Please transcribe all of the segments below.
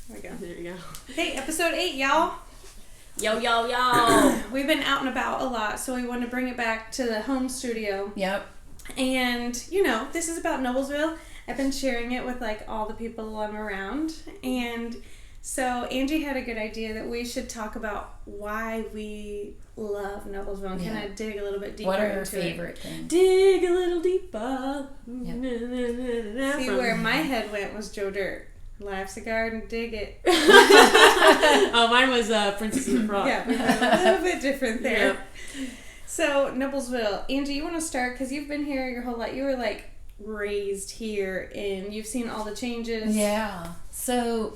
There we go. There you go. Hey, episode 8, y'all. Yo, yo, yo. We've been out and about a lot, so we want to bring it back to the home studio. Yep. And, you know, this is about Noblesville. I've been sharing it with, like, all the people I'm around. And so Angie had a good idea that we should talk about why we love Noblesville and kind of dig a little bit deeper into it. What are your favorite things? Dig a little deeper. Yep. See, where my head went was Joe Dirt. Life's a garden, dig it. Oh, mine was Princess and the Frog. Yeah, a little bit different there. Yep. So, Noblesville. Angie, you want to start? Because you've been here your whole life. You were, like, raised here, and you've seen all the changes. Yeah. So,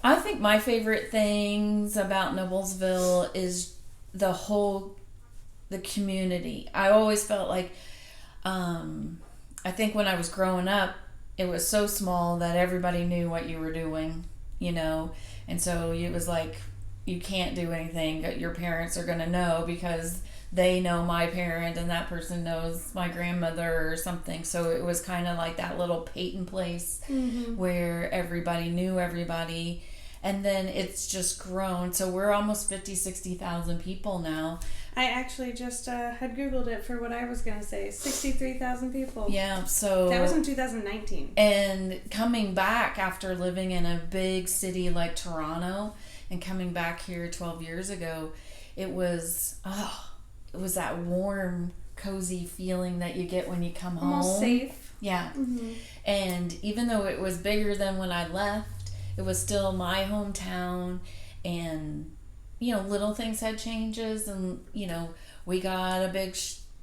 I think my favorite things about Noblesville is the community. I always felt like, I think when I was growing up, it was so small that everybody knew what you were doing, you know, and so it was like, you can't do anything that your parents are going to know because they know my parent and that person knows my grandmother or something. So it was kind of like that little Peyton place where everybody knew everybody. And then it's just grown. So we're almost 60,000 people now. I actually just had Googled it for what I was going to say. 63,000 people. Yeah, so... That was in 2019. And coming back after living in a big city like Toronto and coming back here 12 years ago, it was that warm, cozy feeling that you get when you come home. Almost safe. Yeah. Mm-hmm. And even though it was bigger than when I left, it was still my hometown, and, you know, little things had changes, and, you know, we got a big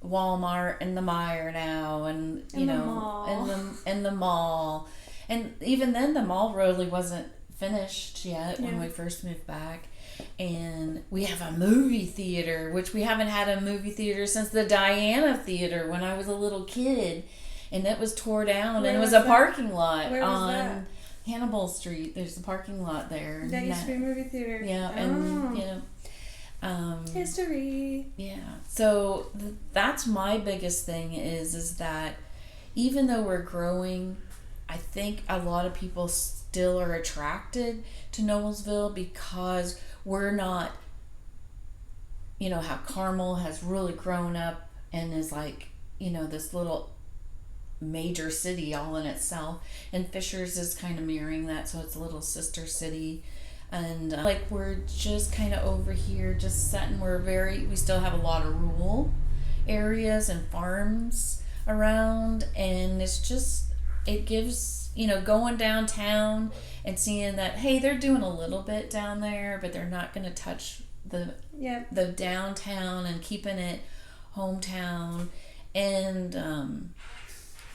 Walmart in the Mire now, and, you know, in the mall. And even then, the mall really wasn't finished yet when we first moved back. And we have a movie theater, which we haven't had a movie theater since the Diana Theater when I was a little kid. And it was tore down, and it was a parking lot on Hannibal Street. There's a parking lot there. That used to be a movie theater. Yeah, and, you know. History. Yeah. So that's my biggest thing is that even though we're growing, I think a lot of people still are attracted to Noblesville because we're not, you know, how Carmel has really grown up and is like, you know, this little major city all in itself, and Fishers is kind of mirroring that, so it's a little sister city. And like we're just kind of over here just setting, we still have a lot of rural areas and farms around, and it gives, you know, going downtown and seeing that, hey, they're doing a little bit down there, but they're not going to touch the downtown and keeping it hometown. And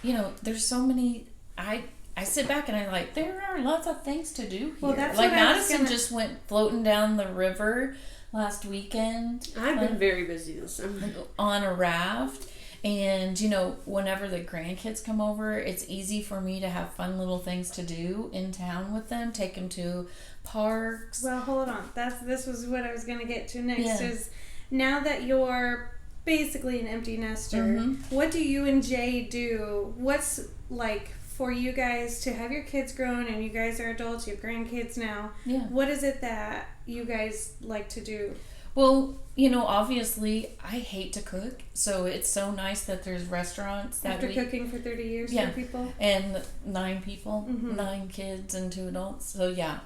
you know, there's so many. I sit back and I'm like, there are lots of things to do here. Well, that's like what Madison just went floating down the river last weekend. I've been very busy this summer. On a raft. And, you know, whenever the grandkids come over, it's easy for me to have fun little things to do in town with them. Take them to parks. Well, hold on. This was what I was going to get to next is now that you're basically an empty nester, what do you and Jay do? What's like for you guys to have your kids grown and you guys are adults, you have grandkids now? Yeah. What is it that you guys like to do? Well, you know, obviously I hate to cook, so it's so nice that there's restaurants that after cooking for 30 years for people and 9 people, 9 kids and 2 adults. So yeah,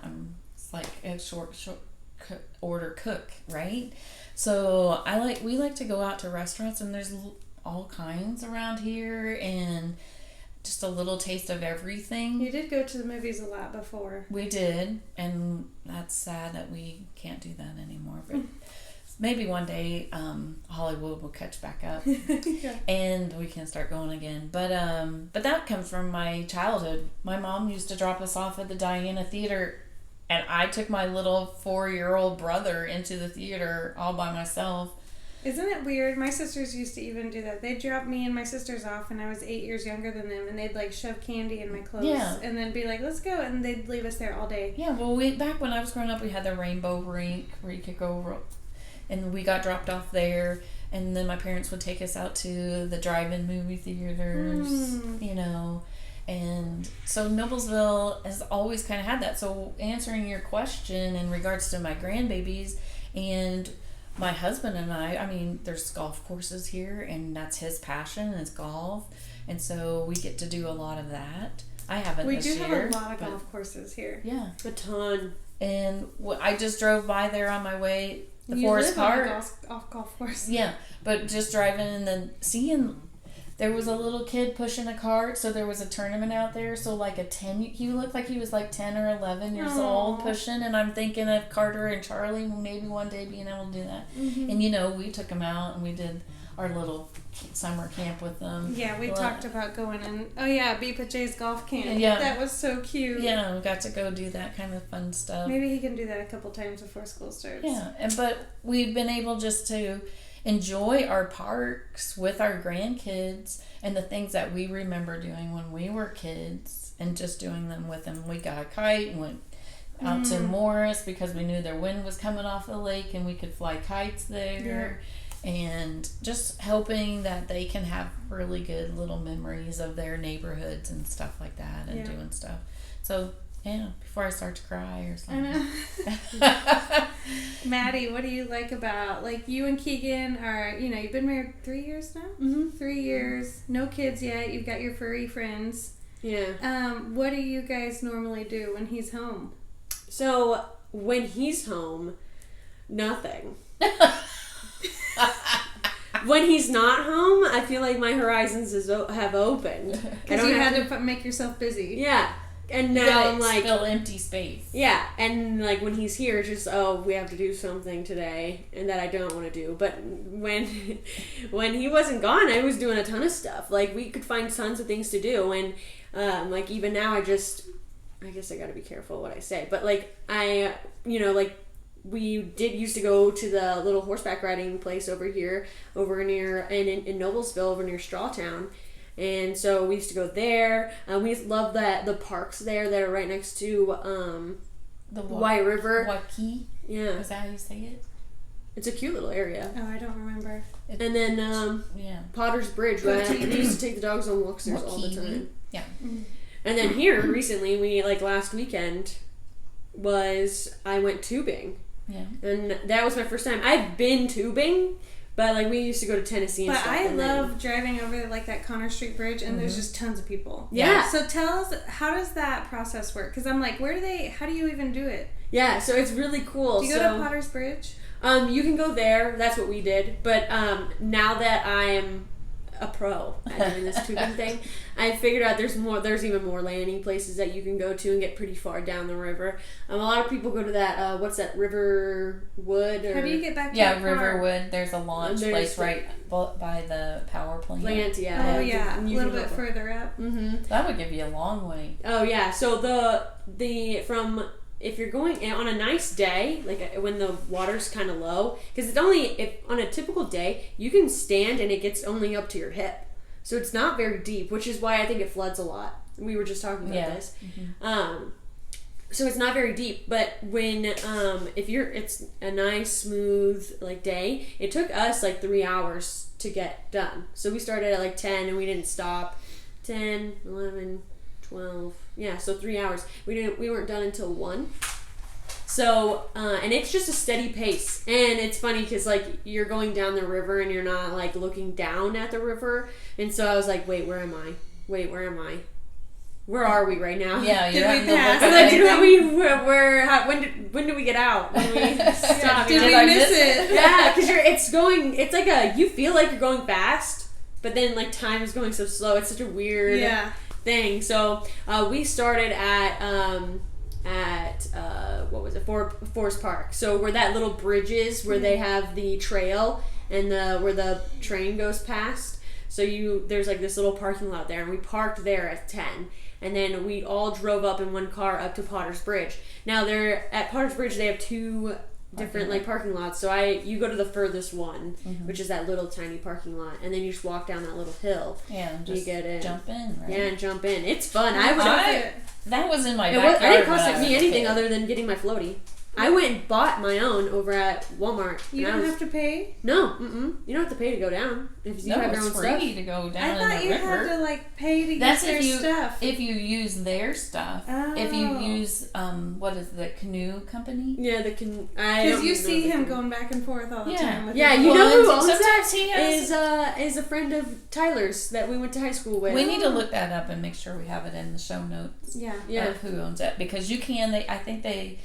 it's like a short order cook, right? So we like to go out to restaurants, and there's all kinds around here, and just a little taste of everything. You did go to the movies a lot before. We did, and that's sad that we can't do that anymore. But maybe one day Hollywood will catch back up, and we can start going again. But that comes from my childhood. My mom used to drop us off at the Diana Theater. And I took my little 4-year-old brother into the theater all by myself. Isn't it weird? My sisters used to even do that. They'd drop me and my sisters off, and I was 8 years younger than them, and they'd like shove candy in my clothes, and then be like, "Let's go," and they'd leave us there all day. Yeah, well, back when I was growing up, we had the Rainbow Rink where you could go, and we got dropped off there, and then my parents would take us out to the drive-in movie theaters, you know. And so Noblesville has always kind of had that. So answering your question in regards to my grandbabies and my husband and I mean, there's golf courses here, and that's his passion is golf. And so we get to do a lot of that. I haven't this year. We do have a lot of golf courses here. Yeah. A ton. And I just drove by there on my way, the you Forest live Park. On a golf course. Yeah, but just driving and then seeing there was a little kid pushing a cart, so there was a tournament out there. So like he looked like he was like 10 or 11 years old pushing, and I'm thinking of Carter and Charlie maybe one day being able to do that. Mm-hmm. And we took them out and we did our little summer camp with them. Yeah, we talked about going and Beep at Jay's golf camp. Yeah, that was so cute. Yeah, we got to go do that kind of fun stuff. Maybe he can do that a couple times before school starts. Yeah, but we've been able just to enjoy our parks with our grandkids and the things that we remember doing when we were kids and just doing them with them. We got a kite and went out to Morris because we knew their wind was coming off the lake and we could fly kites there. Yeah. And just hoping that they can have really good little memories of their neighborhoods and stuff like that and doing stuff. So, before I start to cry or something. Maddie, what do you like about, like, you and Keegan are, you've been married 3 years now? Mm-hmm. 3 years, no kids yet, you've got your furry friends. Yeah. What do you guys normally do when he's home? So, when he's home, nothing. When he's not home, I feel like my horizons have opened. Because you had to make yourself busy. Yeah. And now I'm like... fill empty space. Yeah. And like when he's here, it's just, we have to do something today and that I don't want to do. But when he wasn't gone, I was doing a ton of stuff. Like we could find tons of things to do. And like even now I guess I got to be careful what I say. But like we used to go to the little horseback riding place over near in Noblesville, over near Strawtown. And so we used to go there. We love the parks there that are right next to the White River. Waukee? Yeah. Is that how you say it? It's a cute little area. Oh, I don't remember. And then Potter's Bridge, right? We used to take the dogs on walks there all the time. Yeah. And then here recently, last weekend I went tubing. Yeah. And that was my first time. I've been tubing, but we used to go to Tennessee and stuff. But I love driving over that Connor Street Bridge, and there's just tons of people. Yeah. So tell us, how does that process work? Because I'm like, how do you even do it? Yeah, so it's really cool. Do you go to Potter's Bridge? You can go there. That's what we did. But now that I am a pro at doing this tubing thing, I figured out there's even more landing places that you can go to and get pretty far down the river. A lot of people go to that what's that, Riverwood? How do you get back to your car? Riverwood. There's a launch place right by the power plant. Yeah. Oh yeah, a little bit further up. Mm-hmm. That would give you a long way. Oh yeah, so if you're going on a nice day, when the water's kind of low, because it's only, on a typical day, you can stand and it gets only up to your hip. So it's not very deep, which is why I think it floods a lot. We were just talking about this. Mm-hmm. So it's not very deep, but when, it's a nice, smooth, day, it took us, 3 hours to get done. So we started at, 10 and we didn't stop. 10, 11, 12, yeah, so 3 hours. We weren't done until 1. So, and it's just a steady pace. And it's funny because, you're going down the river and you're not, looking down at the river. And so I was like, wait, where am I? Where are we right now? Yeah, did we pass? When did we get out? When we stop? Did we miss it? Yeah, because you feel like you're going fast, but then, time is going so slow. It's such a weird thing. So we started at what was it, Forest Park. So where that little bridge is, where they have the trail and where the train goes past. So there's this little parking lot there, and we parked there at 10, and then we all drove up in one car up to Potter's Bridge. Now at Potter's Bridge they have 2 different parking lots. So you go to the furthest one, which is that little tiny parking lot, and then you just walk down that little hill. Yeah, and just you get in. Jump in, right? Yeah, and jump in. It's fun. That was in my backyard. I didn't cost me anything other than getting my floaty. I went and bought my own over at Walmart. You don't have to pay? No, you don't have to pay to go down. If you have your own free stuff. to go down I thought in you the river. had to like pay to That's use their stuff. If you use their stuff. Oh. If you use what is the canoe company? Yeah, because you see him going back and forth all the time. With Yeah, his you know who owns sometimes that? he has Is a friend of Tyler's that we went to high school with. We need to look that up and make sure we have it in the show notes. Yeah. Of who owns it, because you can. I think they.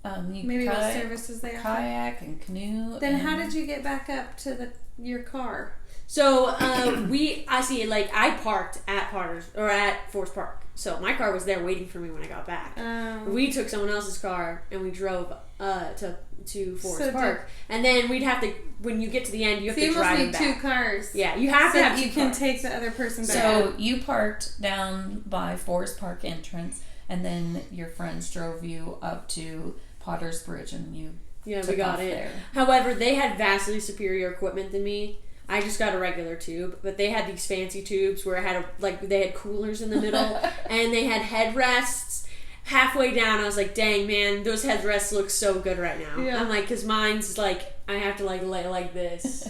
Maybe what services they offer. Kayak and canoe. Then how did you get back up to your car? So I parked at Potter's or at Forest Park. So my car was there waiting for me when I got back. We took someone else's car and we drove to Forest Park. And then we'd have to, when you get to the end, you have to drive need back. 2 cars. Yeah, you have to have 2 you cars. can take the other person back. So you parked down by Forest Park entrance, and then your friends drove you up to Potter's Bridge, and you we got it there. However, they had vastly superior equipment than me. I just got a regular tube, but they had these fancy tubes where it had they had coolers in the middle and they had headrests. Halfway down, I was like, "Dang man, those headrests look so good right now." Yeah. I'm like, because mine's like I have to lay like this,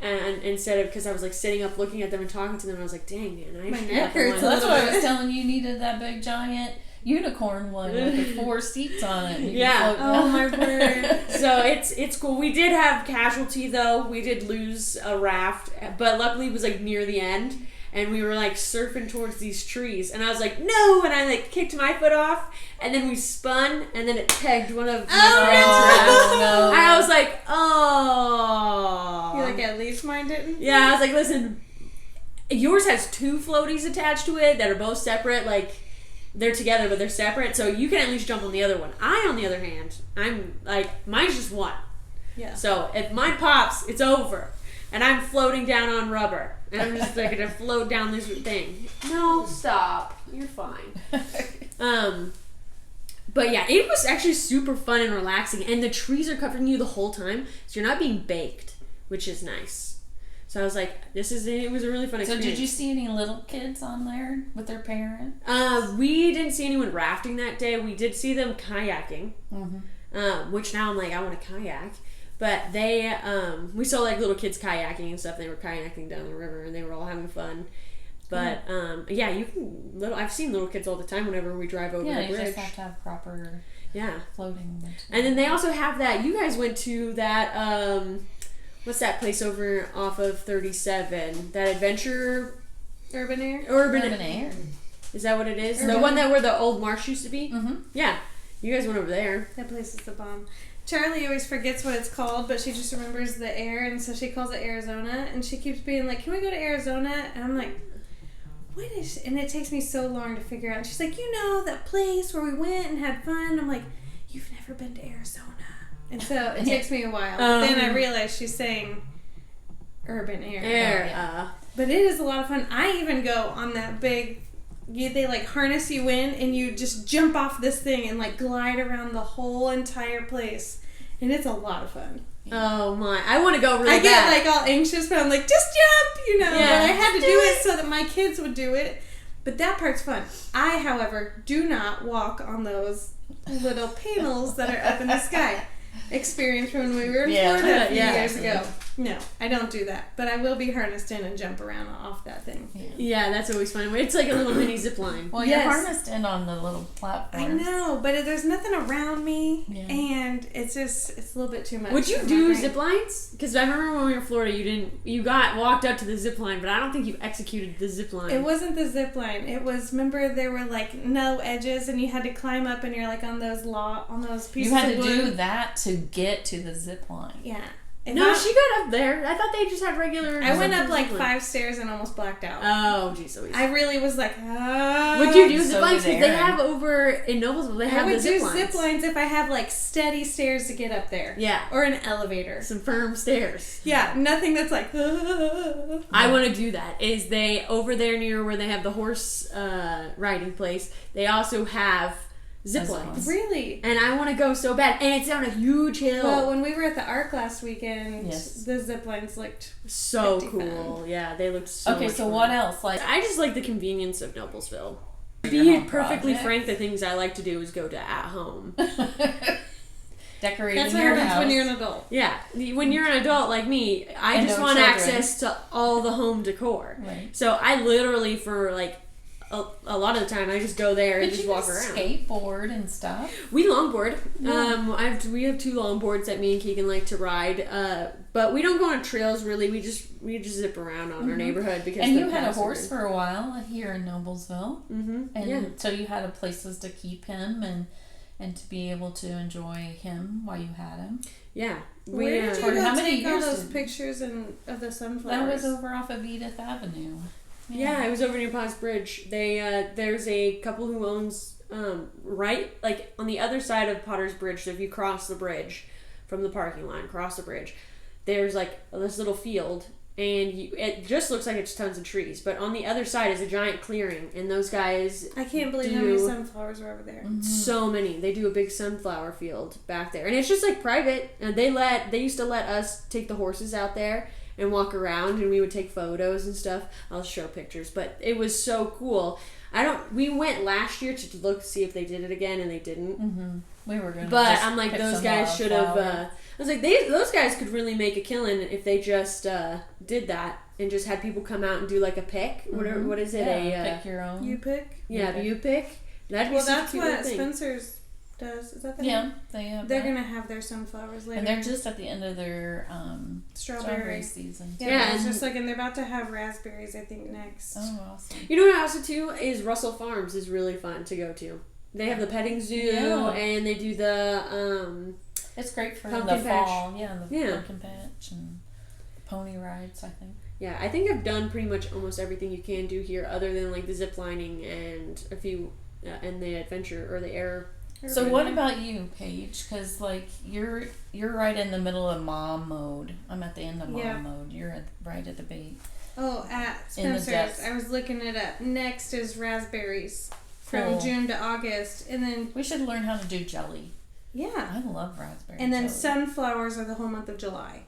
and instead of because I was like sitting up looking at them and talking to them, I was like, "Dang man, my neck hurts." That's why I was telling you needed that big giant unicorn one with the 4 seats on it. Yeah. Oh my word. So it's cool. We did have casualty though. We did lose a raft, but luckily it was like near the end, and we were like surfing towards these trees, and I was like no, and I like kicked my foot off, and then we spun, and then it pegged one of my friends' no. I was like, oh. You're like, at least mine didn't? Yeah, I was like, listen, yours has 2 floaties attached to it that are both separate, like. They're together, but they're separate, so you can at least jump on the other one. I, on the other hand, I'm like, mine's just one. Yeah. So if mine pops, it's over. And I'm floating down on rubber. And I'm just like, gonna float down this thing. No, stop. You're fine. But yeah, it was actually super fun and relaxing. And the trees are covering you the whole time, so you're not being baked, which is nice. So I was like, it was a really fun experience. So did you see any little kids on there with their parents? We didn't see anyone rafting that day. We did see them kayaking, which now I'm like, I want to kayak. But they, we saw like little kids kayaking and stuff. They were kayaking down the river and they were all having fun. But yeah, I've seen little kids all the time whenever we drive over the bridge. Yeah, you just have to have proper floating material. And then they also have that, you guys went to that, what's that place over off of 37? That adventure... Urban Air? Urban Air. Is that what it is? Urban The one where the old marsh used to be? Mm-hmm. Yeah. You guys went over there. That place is the bomb. Charlie always forgets what it's called, but she just remembers the air, and so she calls it Arizona, and she keeps being like, can we go to Arizona? And I'm like, what is... And it takes me so long to figure out. And she's like, you know, that place where we went and had fun. I'm like, you've never been to Arizona. And so it takes me a while. Then I realize she's saying Urban Air. But it is a lot of fun. I even go on that big... They like harness you in and you just jump off this thing and like glide around the whole entire place. And it's a lot of fun. Oh my. I want to go really I get bad. like all anxious, but I'm like, just jump, you know. Yeah, but I had to do it so that my kids would do it. But that part's fun. I, however, do not walk on those little panels that are up in the sky. Experience when we were in Florida a few years ago. No, I don't do that. But I will be harnessed in and jump around off that thing. Yeah, that's always fun. It's like a little mini zip line. Well, you're harnessed in on the little platform. I know, but there's nothing around me, and it's a little bit too much. Would you do zip lines? Because I remember when we were in Florida, you walked up to the zip line, but I don't think you executed the zip line. It wasn't the zip line. It was, remember there were like no edges, and you had to climb up, and you're like on those pieces. You had of to wood. do that to get to the zip line. Yeah. She got up there. I thought they just had regular. I went up like 5 stairs and almost blacked out. Oh, jeez Louise. I really was like, Would you do zip lines? Because they have over in Noblesville, they have the zip lines. I would do zip lines if I have like steady stairs to get up there. Yeah. Or an elevator. Some firm stairs. Yeah, nothing that's like. I want to do that. Is they over there near where they have the horse riding place? They also have zip lines. Really? And I want to go so bad. And it's on a huge hill. Well, when we were at the Arc last weekend, the zip lines looked so cool. Fun. Yeah, they looked so Okay, so fun. what else? Like, I just like the convenience of Noblesville. To be perfectly frank, the things I like to do is go to at home. decorating That's what your happens house. when you're an adult. Yeah, when you're an adult like me, I And just no want children. access to all the home decor. Right. So I literally, for like a lot of the time, I just go there and But just you walk can around. skateboard and stuff. We longboard. Yeah. We have 2 longboards that me and Keegan like to ride. But we don't go on trails really. We just zip around on our neighborhood because. And you had a horse for a while here in Noblesville. Mm-hmm. And so you had places to keep him and to be able to enjoy him while you had him. Yeah. Where did you How go many take all years those did- pictures of the sunflowers? That was over off of Edith Avenue. Yeah, it was over near Potts Bridge. There's a couple who owns right like on the other side of Potter's Bridge. So if you cross the bridge from the parking lot, cross the bridge, there's like this little field, and it just looks like it's tons of trees. But on the other side is a giant clearing, and those guys I can't believe how many sunflowers are over there. so many. They do a big sunflower field back there, and it's just like private. And they used to let us take the horses out there and walk around, and we would take photos and stuff. I'll show pictures, but it was so cool. We went last year to look to see if they did it again, and they didn't. Mm-hmm. We were going to. But I'm like, those guys should have. I was like, those guys could really make a killing if they just did that and just had people come out and do like a pick. Mm-hmm. What is it? Pick your own. You pick? You pick. That'd be Well, such a that's cute what little thing. Spencer's does. Is that the Yeah, name? they have. They're that. gonna have their sunflowers later. And they're just at the end of their strawberry strawberry season. Yeah, it's and- just like, and they're about to have raspberries, I think, next. Oh, awesome. You know what also too is Russell Farms is really fun to go to. They have the petting zoo and they do the It's great for pumpkin the patch. fall. Yeah, the pumpkin patch and pony rides, I think. Yeah, I think I've done pretty much almost everything you can do here, other than like the zip lining and a few and the adventure or the air. So what about you, Paige? Because like you're right in the middle of mom mode. I'm at the end of mom mode. You're right at the bait. Oh, at In the Spencer's. depths. I was looking it up. Next is raspberries from Cool. June to August, and then We should learn how to do jelly. yeah, I love raspberry. and then jelly. sunflowers are the whole month of July.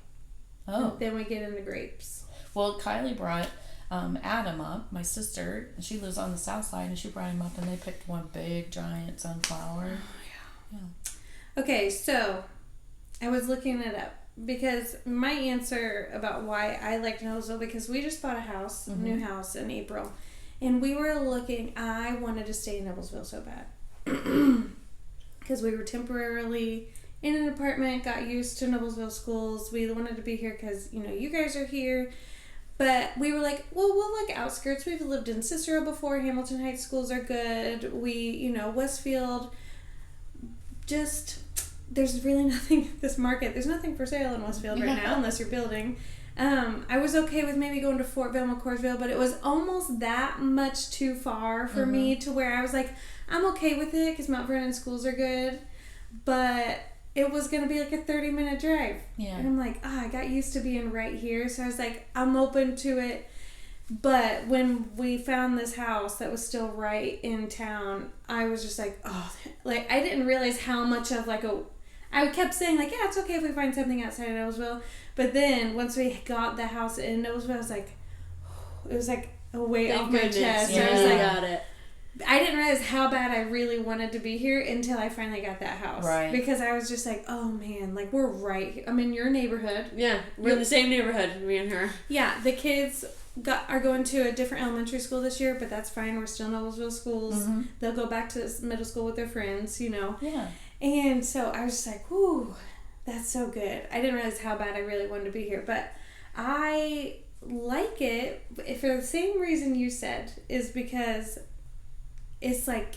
Oh, And then we get into grapes. well, Kylie brought Adam up, my sister. And she lives on the south side, and she brought him up, and they picked one big giant sunflower. Okay, so I was looking it up because my answer about why I liked Noblesville, because we just bought a house, a new house in April, and we were looking. I wanted to stay in Noblesville so bad because we were temporarily in an apartment, got used to Noblesville schools. We wanted to be here because you guys are here. But we were like, well, we'll like outskirts. We've lived in Cicero before. Hamilton Heights schools are good. We, Westfield, just, there's really nothing, this market, there's nothing for sale in Westfield right now unless you're building. I was okay with maybe going to Fortville, McCoursville, but it was almost that much too far for me to where I was like, I'm okay with it because Mount Vernon schools are good. But it was going to be like a 30-minute drive. Yeah. And I'm like, I got used to being right here. So I was like, I'm open to it. But when we found this house that was still right in town, I was just like, like, I didn't realize how much of like I kept saying like, yeah, it's okay if we find something outside of Noblesville. But then once we got the house in Noblesville, I was like, it was like a weight off my chest. Yeah, I was like, got it. I didn't realize how bad I really wanted to be here until I finally got that house. Right. Because I was just like, oh man, like we're right. I'm in your neighborhood. Yeah, we're in the same neighborhood, me and her. Yeah, the kids are going to a different elementary school this year, but that's fine. We're still Noblesville schools. They'll go back to middle school with their friends, Yeah. And so I was just like, whoo, that's so good. I didn't realize how bad I really wanted to be here, but I like it for the same reason you said, is because it's like,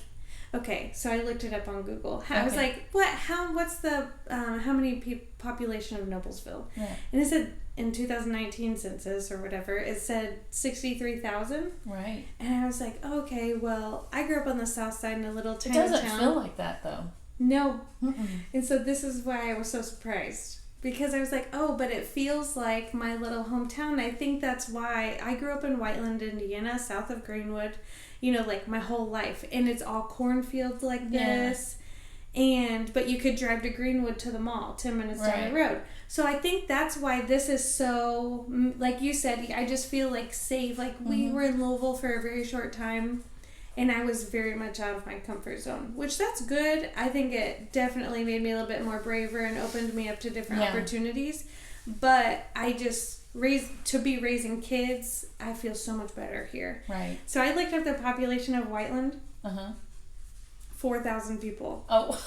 okay, so I looked it up on Google. I was like, what's the, how many population of Noblesville? Yeah. And it said, in 2019 census or whatever, it said 63,000. Right. And I was like, okay, well, I grew up on the south side in a little It tiny doesn't town. feel like that though. No. Mm-mm. And so this is why I was so surprised. Because I was like, oh, but it feels like my little hometown. I think that's why I grew up in Whiteland, Indiana, south of Greenwood, like my whole life. And it's all cornfields like this. But you could drive to Greenwood to the mall, 10 minutes down the road. So I think that's why this is so, like you said, I just feel like safe. Like we were in Louisville for a very short time. And I was very much out of my comfort zone, which that's good. I think it definitely made me a little bit more braver and opened me up to different opportunities. But I just raising kids, I feel so much better here. Right. So I looked up the population of Whiteland. 4,000 people. Oh.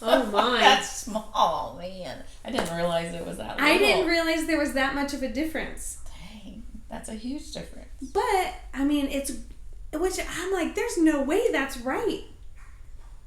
Oh my. That's small, man. I didn't realize it was that little. I didn't realize there was that much of a difference. Dang. That's a huge difference. But, I mean, which I'm like, there's no way that's right.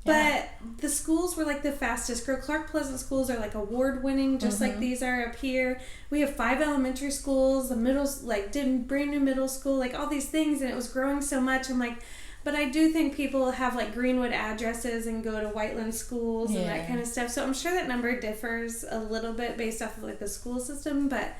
Yeah. But the schools were like the fastest grow. Clark Pleasant schools are like award winning, just like these are up here. We have 5 elementary schools, the middles, like did brand new middle school, like all these things, and it was growing so much. I'm like, but I do think people have like Greenwood addresses and go to Whiteland schools and that kind of stuff. So I'm sure that number differs a little bit based off of like the school system, but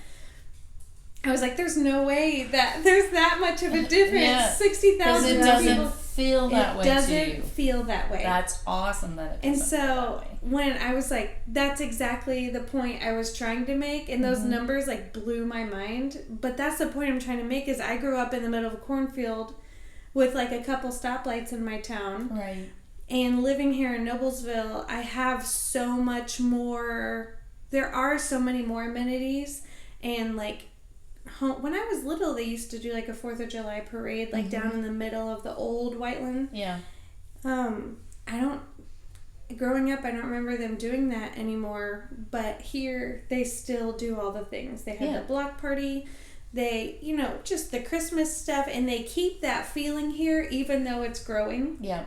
I was like, there's no way that there's that much of a difference. 60,000 people. It doesn't feel that way to you. It doesn't feel that way. That's awesome that it doesn't feel that way. When I was like, that's exactly the point I was trying to make, and those numbers like blew my mind. But that's the point I'm trying to make is I grew up in the middle of a cornfield with like a couple stoplights in my town. Right. And living here in Noblesville, I have so much more, there are so many more amenities. And like, when I was little, they used to do like a 4th of July parade, like down in the middle of the old Whiteland. Yeah. Growing up, I don't remember them doing that anymore, but here they still do all the things. They have the block party, they, just the Christmas stuff, and they keep that feeling here even though it's growing. Yeah.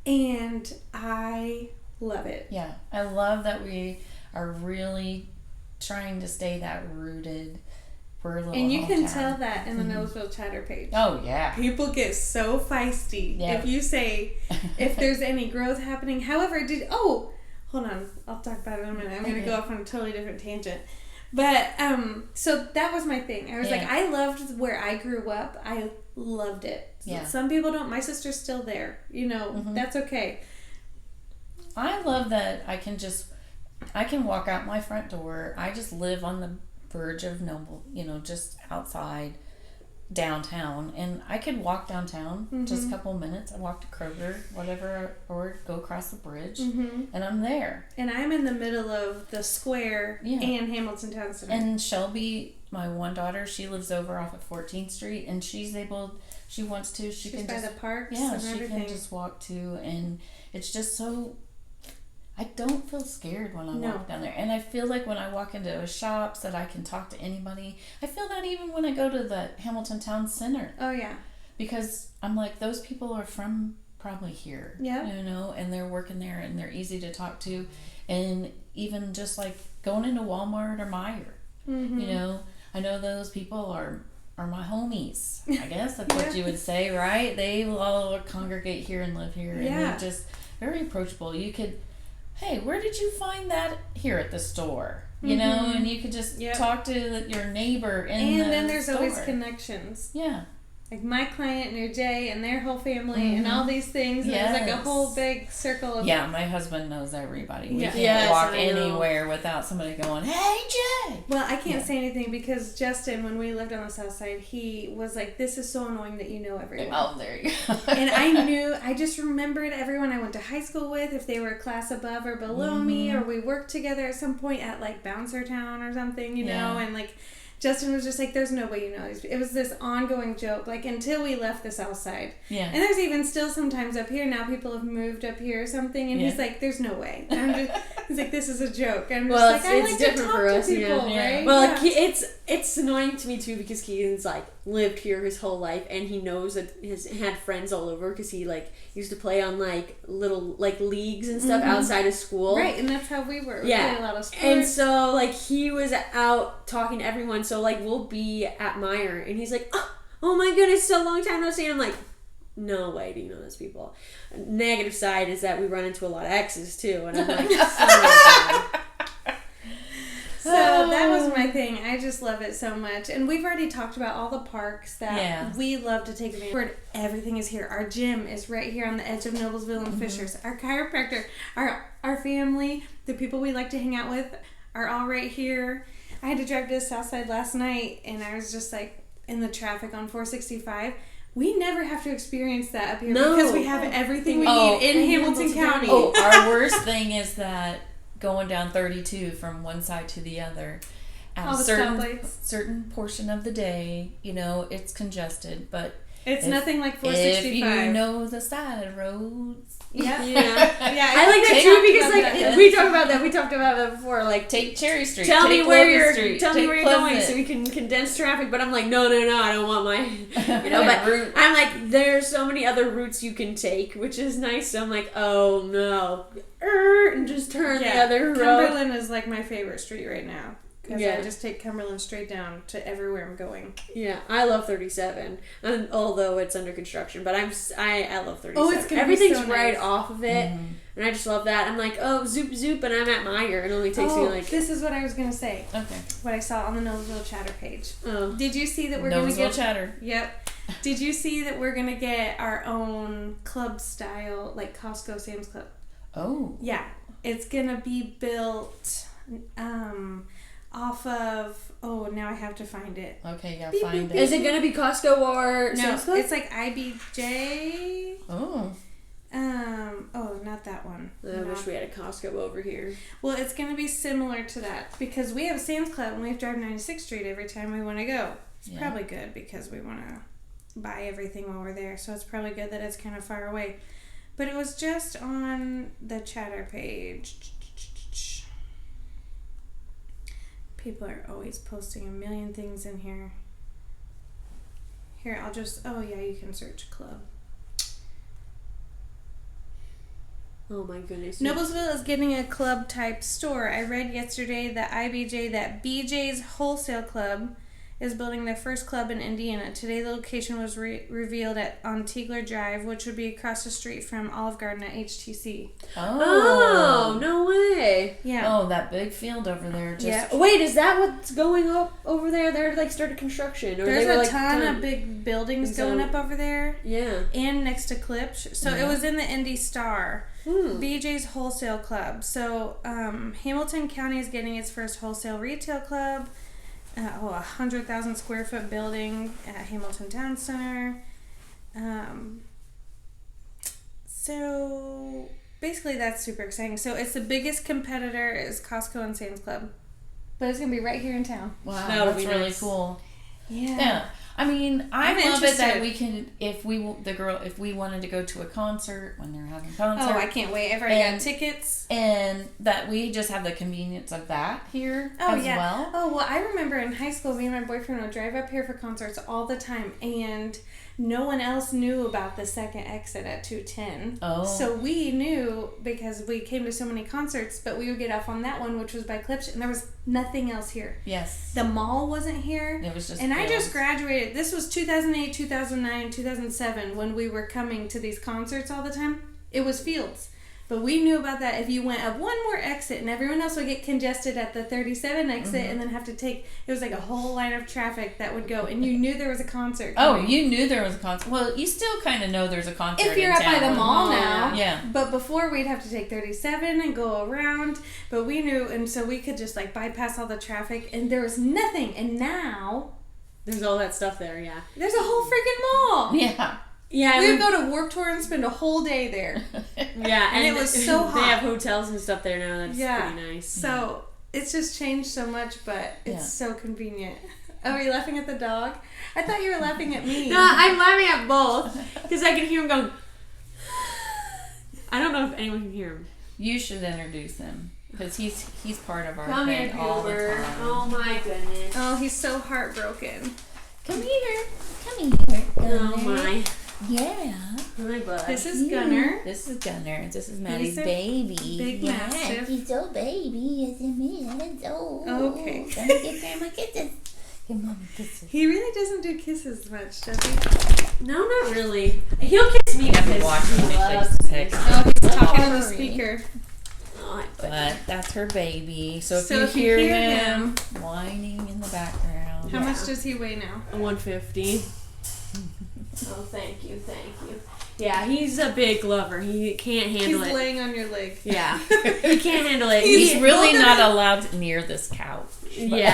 And I love it. Yeah. I love that we are really trying to stay that rooted. And you can tell that in the Noblesville chatter page. Oh, yeah. People get so feisty if you say if there's any growth happening. However, hold on. I'll talk about it in a minute. I'm going to go off on a totally different tangent. But, so that was my thing. I was like, I loved where I grew up. I loved it. Yeah. Some people don't. My sister's still there. That's okay. I love that I can walk out my front door. I just live on the verge of Noble, just outside downtown, and I could walk downtown just a couple minutes. I walk to Kroger, whatever, or go across the bridge, and I'm there. And I'm in the middle of the square and Hamilton Town Center. And Shelby, my one daughter, she lives over off of 14th Street, and she wants to, she's can by just the parks and everything. She can just walk to, and it's just so. I don't feel scared when I walk down there. And I feel like when I walk into shops that I can talk to anybody. I feel that even when I go to the Hamilton Town Center. Oh, yeah. Because I'm like, those people are from probably here. Yeah. And they're working there and they're easy to talk to. And even just like going into Walmart or Meijer. I know those people are my homies. I guess that's what you would say, right? They all congregate here and live here. And they're just very approachable. You could... Hey, where did you find that here at the store? And you could just talk to your neighbor in the store. And then there's always connections. Yeah. Like my client knew Jay and their whole family and all these things. And it was like a whole big circle of... Yeah, my husband knows everybody. We can't walk anywhere without somebody going, hey, Jay! Well, I can't say anything because Justin, when we lived on the south side, he was like, this is so annoying that you know everyone. Oh, there you go. And I just remembered everyone I went to high school with, if they were a class above or below me, or we worked together at some point at like Bouncer Town or something, know, and like... Justin was just like, there's no way you know these. It was this ongoing joke, like, until we left the south side. Yeah. And there's even still sometimes up here, now people have moved up here or something, and he's like, there's no way. And he's like, this is a joke. And I'm just like, I like to talk to people, right? Well, like, it's annoying to me, too, because Keegan's, like, lived here his whole life, and he knows that he's had friends all over, because he, like, used to play on, like, little, like, leagues and stuff outside of school. Right, and that's how we were. We played a lot of sports. And so, like, he was out talking to everyone, so, like, we'll be at Meijer, and he's like, oh my goodness, so long time no see. I'm like, no way do you know those people. Negative side is that we run into a lot of exes, too, and I'm like, oh my God. So that was my thing. I just love it so much. And we've already talked about all the parks that we love to take advantage of. Everything is here. Our gym is right here on the edge of Noblesville and Fishers. Our chiropractor, our family, the people we like to hang out with are all right here. I had to drive to the south side last night, and I was just like in the traffic on 465. We never have to experience that up here No. because we have everything we need in Hamilton County. Oh, our worst thing is that going down 32 from one side to the other. At All a the certain portion of the day, it's congested, but it's nothing like 465. If you know the side roads. Yeah. I like that too because we talked about that. We talked about that before. Like, take Cherry Street. Tell me where you're Pleasant. going so we can condense traffic. But I'm like, no, I don't want my, But route. I'm like, there's so many other routes you can take, which is nice. So I'm like, oh no, and just turn the other road. Cumberland is like my favorite street right now. Because Yeah. I just take Cumberland straight down to everywhere I'm going. Yeah, I love 37, and although it's under construction, but I love 37. Oh, it's gonna Everything's be so right nice. off of it, and I just love that. I'm like, oh, zoop zoop, and I'm at Meyer. It only takes me like. This is what I was gonna say. Okay. What I saw on the Noblesville chatter page. Oh. Did you see that we're gonna Noblesville get chatter? Yep. Did you see that we're gonna get our own club style, like Costco Sam's Club? Oh. Yeah, it's gonna be built. Off of now I have to find it. Okay, yeah, Beep, find beep, it. Is it gonna be Costco or No, Sam's Club? it's like IBJ. Oh. Not that one. I wish we had a Costco over here. Well, it's gonna be similar to that because we have a Sam's Club and we have to drive 96th Street every time we want to go. It's probably good because we want to buy everything while we're there, so it's probably good that it's kind of far away. But it was just on the chatter page. People are always posting a million things in here. Here, I'll just... Oh, yeah, you can search club. Oh, my goodness. Noblesville is getting a club-type store. I read yesterday that BJ's Wholesale Club is building their first club in Indiana. Today, the location was revealed on Teagler Drive, which would be across the street from Olive Garden at HTC. Oh, no way. Yeah. Oh, that big field over there. Just Wait, is that what's going up over there? They're like started construction. Or There's they were, a like, ton done? of big buildings going up over there. Yeah. And next to Klipsch. So it was in the Indy Star. BJ's Wholesale Club. So Hamilton County is getting its first wholesale retail club. 100,000 square foot building at Hamilton Town Center. So basically that's super exciting. So it's the biggest competitor is Costco and Sam's Club. But it's going to be right here in town. wow, That'll that's be really nice. cool. Yeah. I mean, I I'm love it that interested. we can, if we wanted to go to a concert when they're having concert. Oh, I can't wait. I've already got tickets. And that we just have the convenience of that here as well. Oh, well, I remember in high school, me and my boyfriend would drive up here for concerts all the time, and no one else knew about the second exit at 210. Oh. So we knew because we came to so many concerts, but we would get off on that one, which was by Klipsch, and there was nothing else here. Yes. The mall wasn't here. It was just And I fields. just graduated. This was 2008, 2009, 2007 when we were coming to these concerts all the time. It was fields. But we knew about that if you went up one more exit and everyone else would get congested at the 37 exit and then have to take, it was like a whole line of traffic that would go, and you knew there was a concert coming. Oh, you knew there was a concert. Well, you still kind of know there's a concert If you're in up by town. the mall now. Yeah. But before we'd have to take 37 and go around. But we knew, and so we could just like bypass all the traffic, and there was nothing. And now There's all that stuff there, yeah. there's a whole freaking mall. Yeah. Yeah, We would go to Warped Tour and spend a whole day there. yeah, and it was so They hot. have hotels and stuff there now. That's pretty nice. So it's just changed so much, but it's so convenient. Oh, are you laughing at the dog? I thought you were laughing at me. No, I'm laughing at both because I can hear him going. I don't know if anyone can hear him. You should introduce him because he's part of our Come thing here, all the Cooper. time. Oh my goodness. Oh, he's so heartbroken. Come here. Come here. Oh my. Yeah. My butt. This is Gunner. This is Gunner. This is Maddie's a baby. Big mastiff. He's so baby. Yes, it is. Okay. Let me give Grandma kisses. Give Mama kisses. He really doesn't do kisses much, does he? No, not really. He'll kiss me. I haven't because watched he him loves take me. Oh, he's talking on the Sorry. speaker. Oh, But that's her baby. So if So you if you hear hear him whining in the background. How much does he weigh now? 150. Oh, thank you. Yeah, he's a big lover. He can't handle it. He's laying on your leg. Yeah. He can't handle it. He's really not allowed near this couch. Yeah.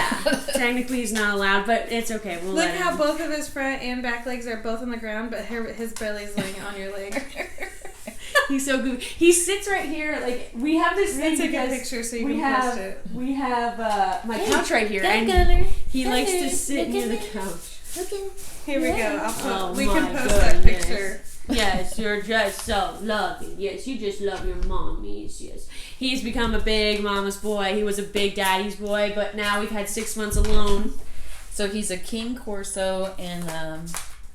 Technically he's not allowed, but it's okay. We'll Look let how him. both of his front and back legs are both on the ground, but his belly's laying on your leg. He's so goofy. He sits right here. Like, we have this thing. Take a picture so you can post it. We have my couch right here, and he likes to sit near the couch. Here we go. We my can post that goodness. picture. Yes, you're just so loving. Yes, you just love your mommies. Yes. He's become a big mama's boy. He was a big daddy's boy, but now we've had 6 months alone. So he's a King Corso and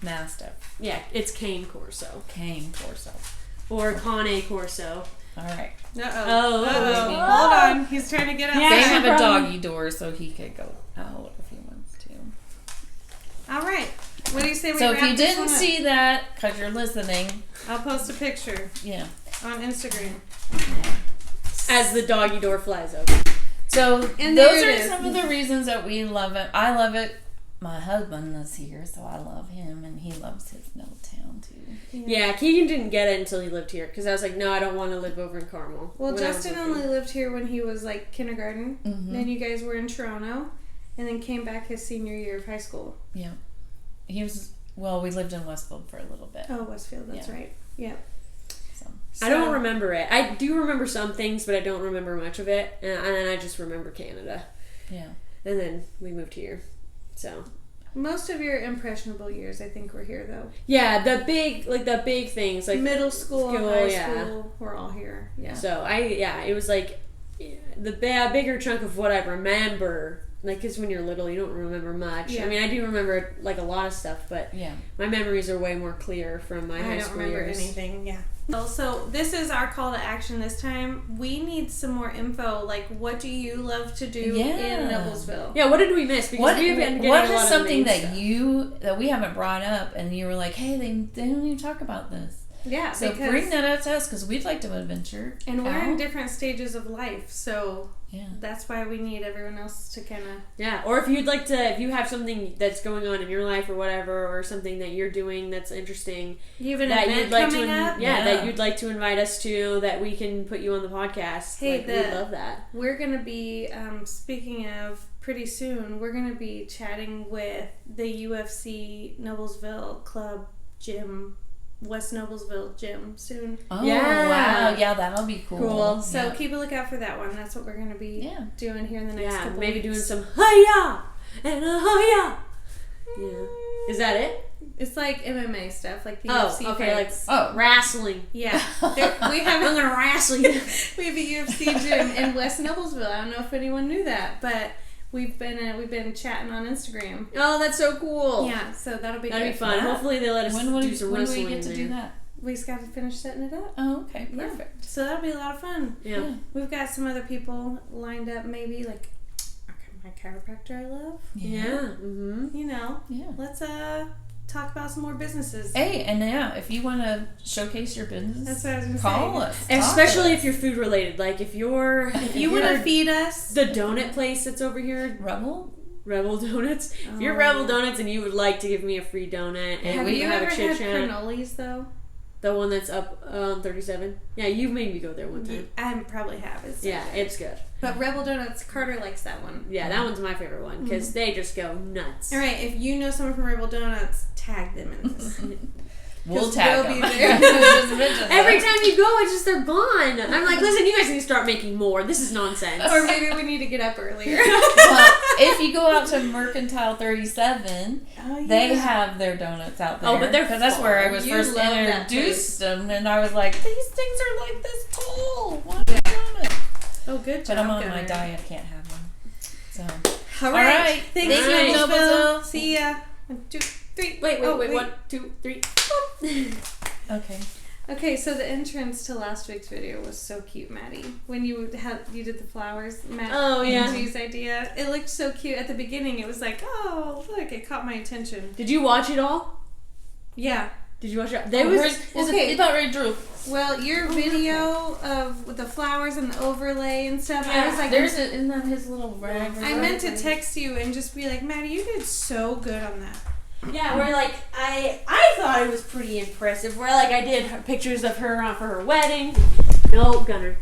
Mastiff. Yeah, it's Cane Corso. Cane Corso. Or Cane Corso. All right. Oh. Hold on. He's trying to get out. Yeah, They no have a problem. doggy door so he could go out if he wants to. All right. What do you say we So if wrap you this didn't one up? see that, because you're listening, I'll post a picture yeah. on Instagram. As the doggy door flies open. So And those there are it is. some of the reasons that we love it. I love it. My husband is here, so I love him, and he loves his Milltown too. Yeah, Keegan didn't get it until he lived here, because I was like, no, I don't want to live over in Carmel. Well, when I was Justin looking. only lived here when he was like kindergarten. Mhm. Then you guys were in Toronto, and then came back his senior year of high school. Yeah. He was, well, we lived in Westfield for a little bit. Oh, Westfield, that's Yeah. right. Yeah. So. I don't remember it. I do remember some things, but I don't remember much of it. And then I just remember Canada. Yeah. And then we moved here. So. Most of your impressionable years, I think, were here though. Yeah, the big things like Middle school, school, high yeah. school, we're all here. Yeah. So it was like the bigger chunk of what I remember. Like, because when you're little, you don't remember much. Yeah. I mean, I do remember like a lot of stuff, but Yeah. my memories are way more clear from my high I don't school remember years. anything. Yeah. So this is our call to action this time. We need some more info. Like, what do you love to do in Noblesville? Yeah, what did we miss? Because we have been getting what a lot is of something the main that stuff. that we haven't brought up, and you were like, hey, they don't even talk about this. Yeah. So because, bring that up to us because we'd like to adventure. and we're in out. different stages of life, so Yeah. that's why we need everyone else to kind of. Yeah, or if you have something that's going on in your life or whatever, or something that you're doing that's interesting, You have an that event you'd like coming to, up. that you'd like to invite us to, that we can put you on the podcast. Hey, like, we'd love that. We're going to be, speaking of, pretty soon, we're going to be chatting with the UFC Noblesville Club Gym, West Noblesville Gym soon. Oh, Yeah. wow. Yeah, that'll be cool. Cool. So Yeah. keep a lookout for that one. That's what we're going to be doing here in the next couple Maybe weeks. doing some hiya and a hiya. Yeah, is that it? It's like MMA stuff, like the Oh, UFC okay, fights. Wrestling. Yeah. We have I'm gonna wrestle you. we have a UFC gym in West Noblesville. I don't know if anyone knew that, but we've been chatting on Instagram. Oh, that's so cool. Yeah, so that'll be That'd good. be fun. Yeah. Hopefully they let us When do do some we wrestling get to in do there. that? We just got to finish setting it up. Oh, okay. Yeah. Perfect. So that'll be a lot of fun. Yeah. We've got some other people lined up, maybe like my chiropractor I love. Yeah. Mm-hmm. You know. Yeah. Let's talk about some more businesses. Hey, and if you want to showcase your business, That's what I was gonna call say. us. Especially if you're food related. Like if You want to feed us? the donut place that's over here, Rebel Donuts. If you're Rebel Donuts and you would like to give me a free donut and Have we you can have ever a chit had chat. cannolis though? The one that's up on 37. Yeah, you made me go there one time. I probably have. It's so Yeah, good. it's good. But Rebel Donuts, Carter likes that one. Yeah, that one's my favorite one because they just go nuts. All right, if you know someone from Rebel Donuts, tag them in this. We'll 'Cause tag we'll be them. there. Every time you go, it's just they're gone. I'm like, listen, you guys need to start making more. This is nonsense. Or maybe we need to get up earlier. Well, if you go out to Mercantile 37, Oh, they have their donuts out there. Oh, but they're because that's where I far. was You first love that introduced them, and I was like, these things are like this tall. What a donut! Oh, good job. But I'm on my Gunner. diet, can't have them. So, All right. Thanks, Thank you, Noblesville. Noblesville. See ya. 1, 2, 3. Wait, Oh, 1, 2, 3. okay. Okay, so the entrance to last week's video was so cute, Maddie. When you did the flowers, Matt. Oh, yeah. Angie's idea. It looked so cute at the beginning. It was like, oh, look, it caught my attention. Did you watch it all? Yeah. Did you watch it? There was. okay. It's about ready, Drew. Well, your video of with the flowers and the overlay and stuff, I was like, isn't that his little rag? I meant to text you and just be like, Maddie, you did so good on that. Yeah, where like I thought it was pretty impressive. Where like I did pictures of her for her wedding. No, Gunner.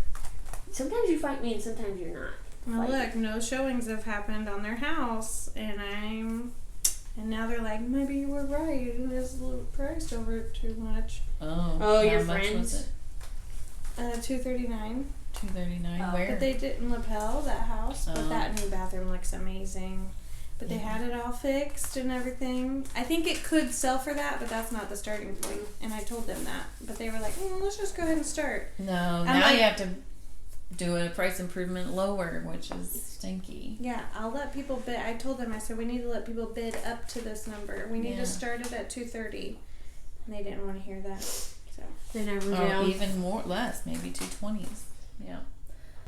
Sometimes you fight me and sometimes you're not. Well, look, no showings have happened on their house, and now they're like, maybe you were right. It was a little priced over too much. Oh, your much friends? was it? $239. $239. Where? But they didn't lapel that house. But that new bathroom looks amazing. But they had it all fixed and everything. I think it could sell for that, but that's not the starting point. And I told them that. But they were like, let's just go ahead and start. No, now you have to do a price improvement lower, which is stinky. Yeah, I'll let people bid. I told them, I said, we need to let people bid up to this number. We need to start it at $230. And they didn't want to hear that. So they never do. Even more, less, maybe $220s. Yeah.